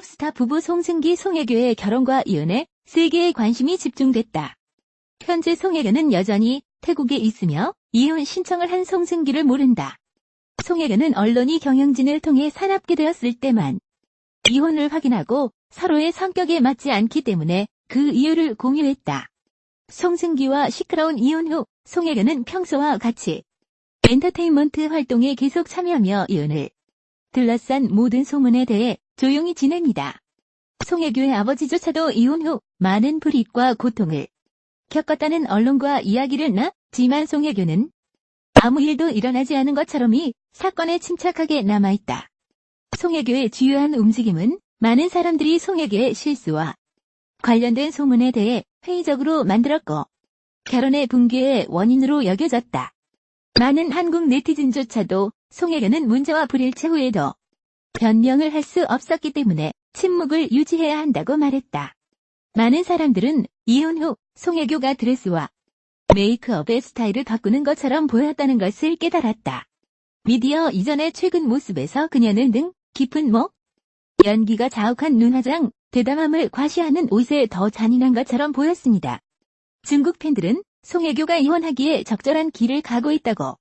소속 스타 부부 송승기 송혜교의 결혼과 이혼에 세계의 관심이 집중됐다. 현재 송혜교는 여전히 태국에 있으며 이혼 신청을 한 송승기를 모른다. 송혜교는 언론이 경영진을 통해 사납게 되었을 때만 이혼을 확인하고 서로의 성격에 맞지 않기 때문에 그 이유를 공유했다. 송승기와 시끄러운 이혼 후 송혜교는 평소와 같이 엔터테인먼트 활동에 계속 참여하며 이혼을 둘러싼 모든 소문에 대해 조용히 지냅니다. 송혜교의 아버지조차도 이혼 후 많은 불이익과 고통을 겪었다는 언론과 이야기를 나지만 송혜교는 아무 일도 일어나지 않은 것처럼 이 사건에 침착하게 남아있다. 송혜교의 주요한 움직임은 많은 사람들이 송혜교의 실수와 관련된 소문에 대해 회의적으로 만들었고 결혼의 붕괴의 원인으로 여겨졌다. 많은 한국 네티즌조차도 송혜교는 문제와 불일치 후에도 변명을 할 수 없었기 때문에 침묵을 유지해야 한다고 말했다. 많은 사람들은 이혼 후 송혜교가 드레스와 메이크업의 스타일을 바꾸는 것처럼 보였다는 것을 깨달았다. 미디어 이전의 최근 모습에서 그녀는 등 깊은 목, 연기가 자욱한 눈화장, 대담함을 과시하는 옷에 더 잔인한 것처럼 보였습니다. 중국 팬들은 송혜교가 이혼하기에 적절한 길을 가고 있다고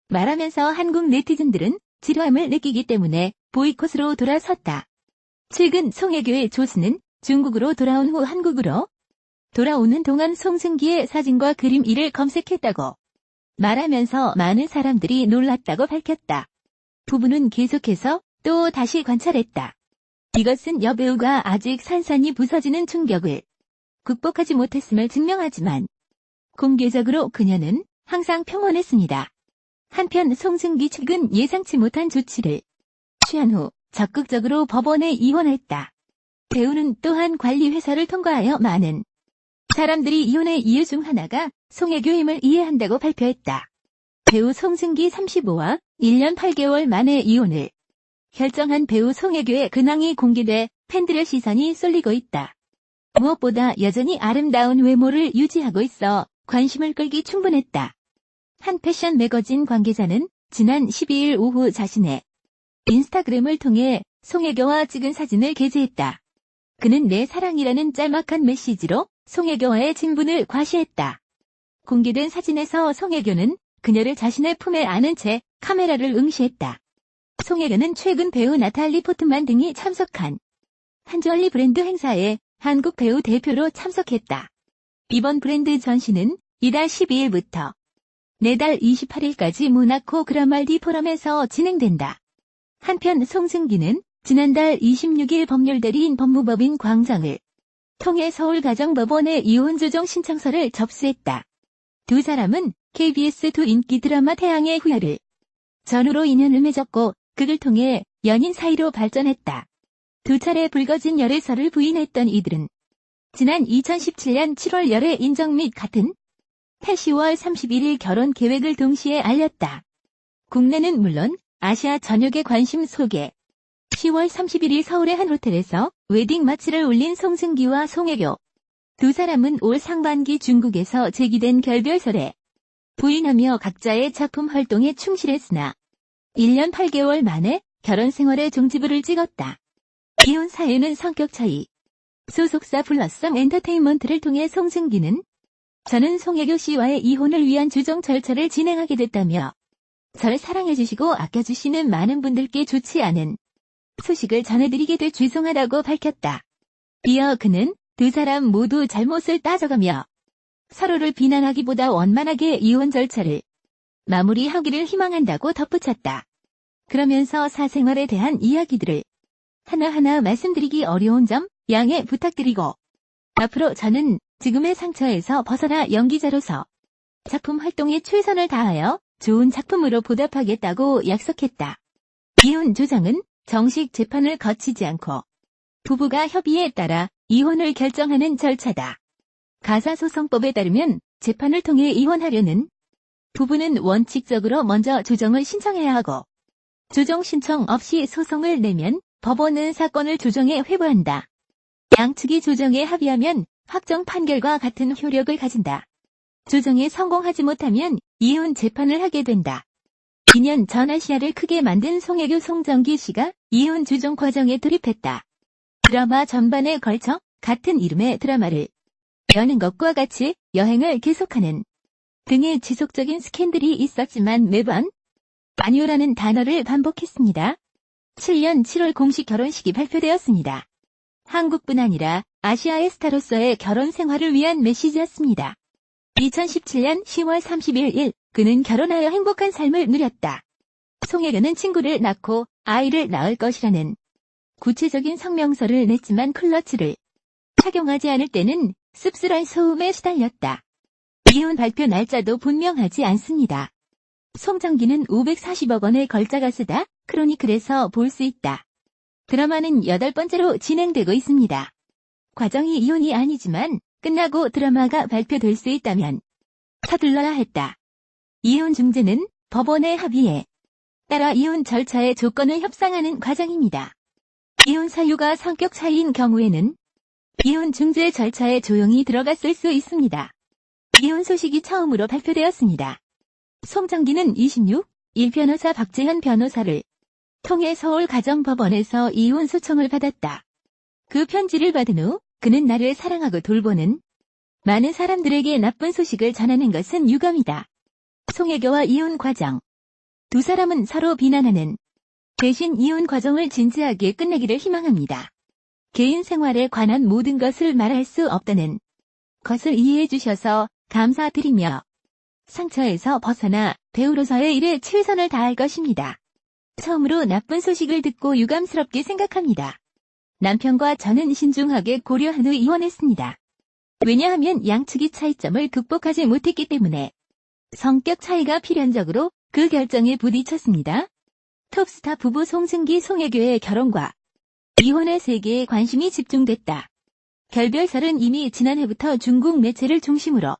말하면서 한국 네티즌들은 지루함을 느끼기 때문에 보이콧으로 돌아섰다. 최근 송혜교의 조수는 중국으로 돌아온 후 한국으로 돌아오는 동안 송승기의 사진과 그림 이를 검색했다고 말하면서 많은 사람들이 놀랐다고 밝혔다. 부부는 계속해서 또 다시 관찰했다. 이것은 여배우가 아직 산산이 부서지는 충격을 극복하지 못했음을 증명하지만 공개적으로 그녀는 항상 평온했습니다. 한편 송승기 측은 예상치 못한 조치를 취한 후 적극적으로 법원에 이혼했다. 배우는 또한 관리회사를 통과하여 많은 사람들이 이혼의 이유 중 하나가 송혜교임을 이해한다고 발표했다. 배우 송승기 35와 1년 8개월 만에 이혼을 결정한 배우 송혜교의 근황이 공개돼 팬들의 시선이 쏠리고 있다. 무엇보다 여전히 아름다운 외모를 유지하고 있어 관심을 끌기 충분했다. 한 패션 매거진 관계자는 지난 12일 오후 자신의 인스타그램을 통해 송혜교와 찍은 사진을 게재했다. 그는 내 사랑이라는 짤막한 메시지로 송혜교와의 친분을 과시했다. 공개된 사진에서 송혜교는 그녀를 자신의 품에 안은 채 카메라를 응시했다. 송혜교는 최근 배우 나탈리 포트만 등이 참석한 한주얼리 브랜드 행사에 한국 배우 대표로 참석했다. 이번 브랜드 전시는 이달 12일부터 내달 28일까지 모나코 그라말디 포럼에서 진행된다. 한편 송승기는 지난달 26일 법률대리인 법무법인 광장을 통해 서울가정법원에 이혼 조정 신청서를 접수했다. 두 사람은 KBS2 인기 드라마 태양의 후예를 전우로 인연을 맺었고 그를 통해 연인 사이로 발전했다. 두 차례 불거진 열애설을 부인했던 이들은 지난 2017년 7월 열애 인정 및 같은 해 10월 31일 결혼 계획을 동시에 알렸다. 국내는 물론 아시아 전역의 관심 속에 10월 31일 서울의 한 호텔에서 웨딩 마치를 올린 송승기와 송혜교. 두 사람은 올 상반기 중국에서 제기된 결별설에 부인하며 각자의 작품 활동에 충실했으나 1년 8개월 만에 결혼 생활에 종지부를 찍었다. 이혼 사유는 성격 차이. 소속사 블러썸 엔터테인먼트를 통해 송승기는 저는 송혜교 씨와의 이혼을 위한 주정 절차를 진행하게 됐다며 저를 사랑해주시고 아껴주시는 많은 분들께 좋지 않은 소식을 전해드리게 돼 죄송하다고 밝혔다. 이어 그는 두 사람 모두 잘못을 따져가며 서로를 비난하기보다 원만하게 이혼 절차를 마무리하기를 희망한다고 덧붙였다. 그러면서 사생활에 대한 이야기들을 하나하나 말씀드리기 어려운 점 양해 부탁드리고 앞으로 저는 지금의 상처에서 벗어나 연기자로서 작품 활동에 최선을 다하여 좋은 작품으로 보답하겠다고 약속했다. 이혼 조정은 정식 재판을 거치지 않고 부부가 협의에 따라 이혼을 결정하는 절차다. 가사소송법에 따르면 재판을 통해 이혼하려는 부부는 원칙적으로 먼저 조정을 신청해야 하고 조정 신청 없이 소송을 내면 법원은 사건을 조정에 회부한다. 양측이 조정에 합의하면 확정 판결과 같은 효력을 가진다. 조정에 성공하지 못하면 이혼 재판을 하게 된다. 2년 전 아시아를 크게 만든 송혜교 송정기 씨가 이혼 조정 과정에 돌입했다. 드라마 전반에 걸쳐 같은 이름의 드라마를 여는 것과 같이 여행을 계속하는 등의 지속적인 스캔들이 있었지만 매번 아니오라는 단어를 반복했습니다. 7년 7월 공식 결혼식이 발표되었습니다. 한국뿐 아니라 아시아의 스타로서의 결혼 생활을 위한 메시지였습니다. 2017년 10월 31일 그는 결혼하여 행복한 삶을 누렸다. 송혜교는 친구를 낳고 아이를 낳을 것이라는 구체적인 성명서를 냈지만 클러치를 착용하지 않을 때는 씁쓸한 소음에 시달렸다. 이혼 발표 날짜도 분명하지 않습니다. 송정기는 540억 원의 걸작가 쓰다 크로니클에서 볼 수 있다. 드라마는 8번째로 진행되고 있습니다. 과정이 이혼이 아니지만 끝나고 드라마가 발표될 수 있다면 서둘러야 했다. 이혼 중재는 법원의 합의에 따라 이혼 절차의 조건을 협상하는 과정입니다. 이혼 사유가 성격 차이인 경우에는 이혼 중재 절차에 조용히 들어갔을 수 있습니다. 이혼 소식이 처음으로 발표되었습니다. 송정기는 26일 변호사 박재현 변호사를 통해 서울가정법원에서 이혼 소청을 받았다. 그 편지를 받은 후 그는 나를 사랑하고 돌보는 많은 사람들에게 나쁜 소식을 전하는 것은 유감이다. 송혜교와 이혼 과정. 두 사람은 서로 비난하는 대신 이혼 과정을 진지하게 끝내기를 희망합니다. 개인 생활에 관한 모든 것을 말할 수 없다는 것을 이해해 주셔서 감사드리며 상처에서 벗어나 배우로서의 일에 최선을 다할 것입니다. 처음으로 나쁜 소식을 듣고 유감스럽게 생각합니다. 남편과 저는 신중하게 고려한 후 이혼했습니다. 왜냐하면 양측이 차이점을 극복하지 못했기 때문에 성격 차이가 필연적으로 그 결정에 부딪혔습니다. 톱스타 부부 송승기 송혜교의 결혼과 이혼의 세계에 관심이 집중됐다. 결별설은 이미 지난해부터 중국 매체를 중심으로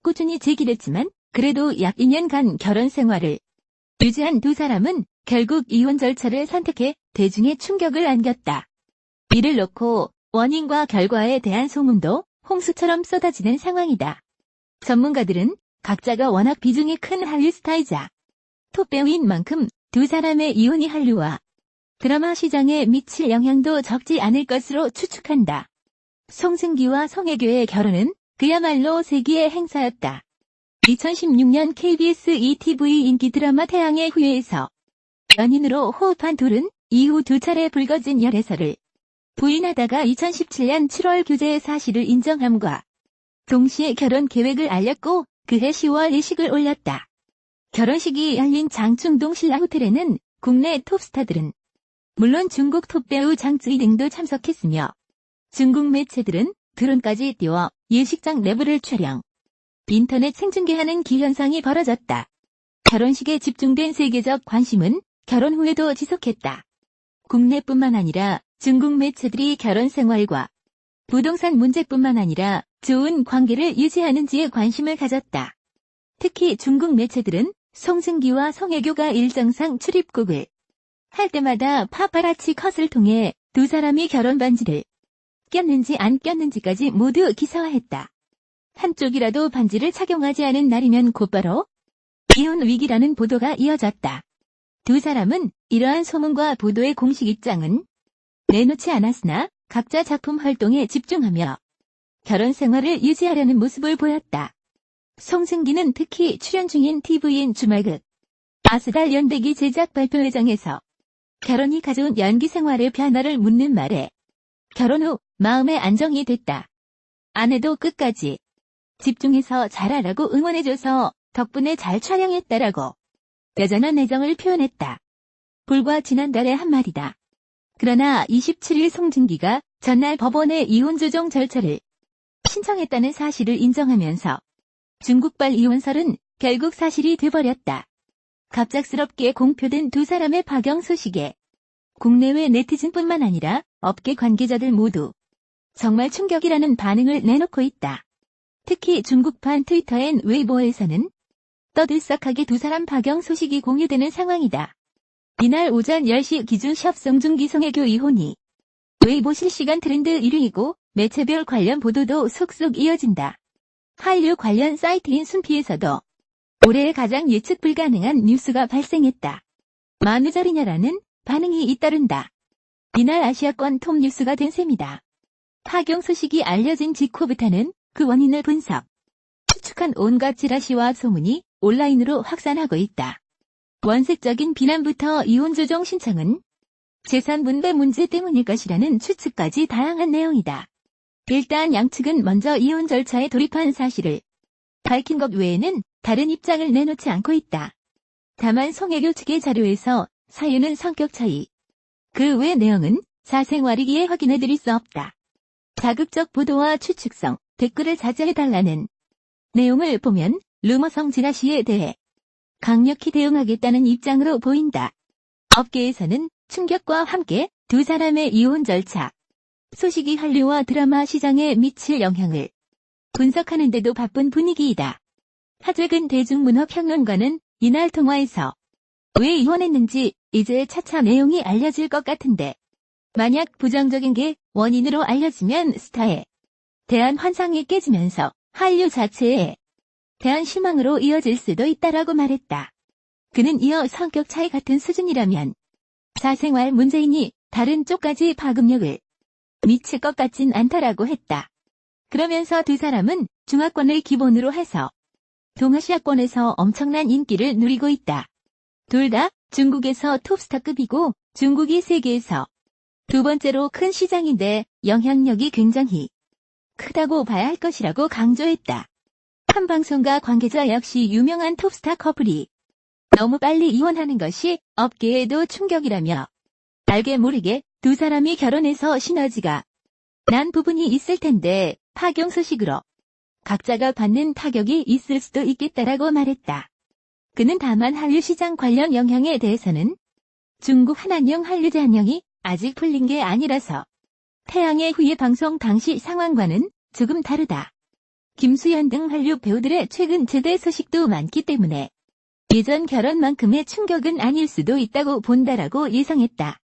꾸준히 제기됐지만 그래도 약 2년간 결혼 생활을 유지한 두 사람은 결국 이혼 절차를 선택해 대중의 충격을 안겼다. 이를 놓고 원인과 결과에 대한 소문도 홍수처럼 쏟아지는 상황이다. 전문가들은 각자가 워낙 비중이 큰 한류 스타이자 톱배우인 만큼 두 사람의 이혼이 한류와 드라마 시장에 미칠 영향도 적지 않을 것으로 추측한다. 송승기와 송혜교의 결혼은 그야말로 세기의 행사였다. 2016년 KBS ETV 인기 드라마 태양의 후예에서 연인으로 호흡한 둘은 이후 두 차례 불거진 열애설을 부인하다가 2017년 7월 규제의 사실을 인정함과 동시에 결혼 계획을 알렸고 그해 10월 예식을 올렸다. 결혼식이 열린 장충동 신라호텔에는 국내 톱스타들은 물론 중국 톱배우 장쯔이 등도 참석했으며 중국 매체들은 드론까지 띄워 예식장 내부를 촬영, 인터넷 생중계하는 기현상이 벌어졌다. 결혼식에 집중된 세계적 관심은 결혼 후에도 지속했다. 국내뿐만 아니라 중국 매체들이 결혼 생활과 부동산 문제뿐만 아니라 좋은 관계를 유지하는지에 관심을 가졌다. 특히 중국 매체들은 송승기와 송혜교가 일정상 출입국을 할 때마다 파파라치 컷을 통해 두 사람이 결혼 반지를 꼈는지 안 꼈는지까지 모두 기사화했다. 한쪽이라도 반지를 착용하지 않은 날이면 곧바로 이혼 위기라는 보도가 이어졌다. 두 사람은 이러한 소문과 보도의 공식 입장은 내놓지 않았으나 각자 작품 활동에 집중하며 결혼 생활을 유지하려는 모습을 보였다. 송승기는 특히 출연 중인 TVN 주말극 아스달 연대기 제작 발표회장에서 결혼이 가져온 연기 생활의 변화를 묻는 말에 결혼 후 마음의 안정이 됐다. 아내도 끝까지 집중해서 잘하라고 응원해줘서 덕분에 잘 촬영했다라고 여전한 애정을 표현했다. 불과 지난달의 한마디다. 그러나 27일 송승기가 전날 법원에 이혼 조정 절차를 신청했다는 사실을 인정하면서 중국발 이혼설은 결국 사실이 돼버렸다. 갑작스럽게 공표된 두 사람의 파경 소식에 국내외 네티즌뿐만 아니라 업계 관계자들 모두 정말 충격이라는 반응을 내놓고 있다. 특히 중국판 트위터엔 웨이보에서는 떠들썩하게 두 사람 파경 소식이 공유되는 상황이다. 이날 오전 10시 기준 샵 송중기 송혜교 이혼이 웨이보 실시간 트렌드 1위이고 매체별 관련 보도도 속속 이어진다. 한류 관련 사이트인 순피에서도 올해의 가장 예측 불가능한 뉴스가 발생했다. 만우절이냐라는 반응이 잇따른다. 이날 아시아권 톱 뉴스가 된 셈이다. 파경 소식이 알려진 직후부터는 그 원인을 분석, 추측한 온갖 찌라시와 소문이 온라인으로 확산하고 있다. 원색적인 비난부터 이혼 조정 신청은 재산 분배 문제 때문일 것이라는 추측까지 다양한 내용이다. 일단 양측은 먼저 이혼 절차에 돌입한 사실을 밝힌 것 외에는 다른 입장을 내놓지 않고 있다. 다만 송혜교 측의 자료에서 사유는 성격 차이, 그 외 내용은 사생활이기에 확인해드릴 수 없다. 자극적 보도와 추측성, 댓글을 자제해달라는 내용을 보면 루머성 지라시에 대해 강력히 대응하겠다는 입장으로 보인다. 업계에서는 충격과 함께 두 사람의 이혼 절차, 소식이 한류와 드라마 시장에 미칠 영향을 분석하는 데도 바쁜 분위기이다. 하재근 대중문화평론가는 이날 통화에서 왜 이혼했는지 이제 차차 내용이 알려질 것 같은데 만약 부정적인 게 원인으로 알려지면 스타에 대한 환상이 깨지면서 한류 자체에 대한 실망으로 이어질 수도 있다라고 말했다. 그는 이어 성격 차이 같은 수준이라면 사생활 문제이니 다른 쪽까지 파급력을 미칠 것 같진 않다라고 했다. 그러면서 두 사람은 중화권을 기본으로 해서 동아시아권에서 엄청난 인기를 누리고 있다. 둘 다 중국에서 톱스타급이고 중국이 세계에서 두 번째로 큰 시장인데 영향력이 굉장히 크다고 봐야 할 것이라고 강조했다. 한 방송가 관계자 역시 유명한 톱스타 커플이 너무 빨리 이혼하는 것이 업계에도 충격이라며 알게 모르게 두 사람이 결혼해서 시너지가 난 부분이 있을 텐데 파경 소식으로 각자가 받는 타격이 있을 수도 있겠다라고 말했다. 그는 다만 한류 시장 관련 영향에 대해서는 중국 한한령 한류제한령이 아직 풀린 게 아니라서 태양의 후예 방송 당시 상황과는 조금 다르다. 김수현 등 한류 배우들의 최근 제대 소식도 많기 때문에 예전 결혼만큼의 충격은 아닐 수도 있다고 본다라고 예상했다.